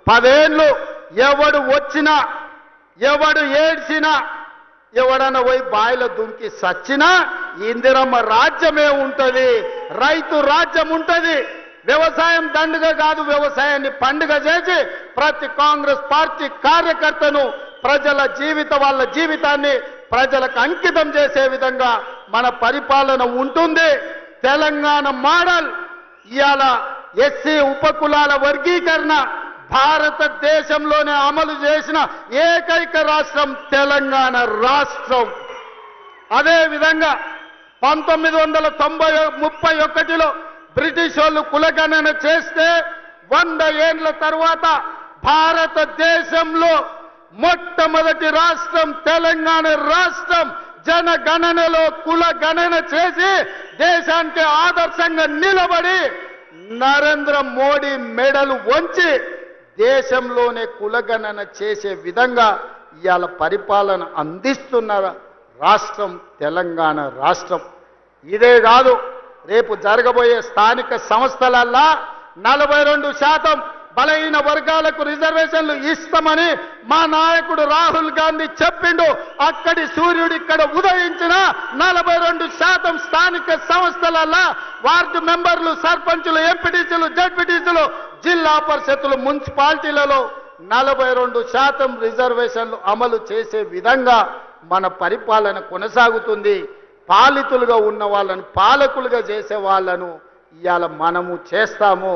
10 ఏళ్ళు ఎవడు వచ్చినా ఎవడు ఏడ్చినా ఎవడన్నా పోయి బాయిలో దుంకి సచ్చినా ఇందిరమ్మ రాజ్యమే ఉంటుంది, రైతు రాజ్యం ఉంటుంది. వ్యవసాయం దండుగ కాదు, వ్యవసాయాన్ని పండుగ చేసి ప్రతి కాంగ్రెస్ పార్టీ కార్యకర్తను వాళ్ళ జీవితాన్ని ప్రజలకు అంకితం చేసే విధంగా మన పరిపాలన ఉంటుంది. తెలంగాణ మోడల్ ఇవాళ ఎస్సీ ఉపకులాల వర్గీకరణ భారతదేశంలోనే అమలు చేసిన ఏకైక రాష్ట్రం తెలంగాణ రాష్ట్రం. అదేవిధంగా 1931లో బ్రిటిష్ వాళ్ళు కులగణన చేస్తే 100 ఏళ్ల తర్వాత భారతదేశంలో మొట్టమొదటి రాష్ట్రం తెలంగాణ రాష్ట్రం. జనగణనలో కుల గణన చేసి దేశానికి ఆదర్శంగా నిలబడి నరేంద్ర మోడీ మెడలు వంచి దేశంలోనే కులగణన చేసే విధంగా ఇవాళ పరిపాలన అందిస్తున్న రాష్ట్రం తెలంగాణ రాష్ట్రం. ఇదే కాదు, రేపు జరగబోయే స్థానిక సంస్థలల్లా 42% బలహీన వర్గాలకు రిజర్వేషన్లు ఇస్తామని మా నాయకుడు రాహుల్ గాంధీ చెప్పిండు. అక్కడి సూర్యుడు ఇక్కడ ఉదయించిన 42% స్థానిక సంస్థలల్లా వార్డు మెంబర్లు, సర్పంచులు, ఎంపీటీసీలు, జడ్పీటీసీలు, జిల్లా పరిషత్తులు, మున్సిపాలిటీలలో 42% రిజర్వేషన్లు అమలు చేసే విధంగా మన పరిపాలన కొనసాగుతుంది. పాలితులుగా ఉన్న వాళ్ళని పాలకులుగా చేసే వాళ్ళను ఇవాళ మనము చేస్తాము.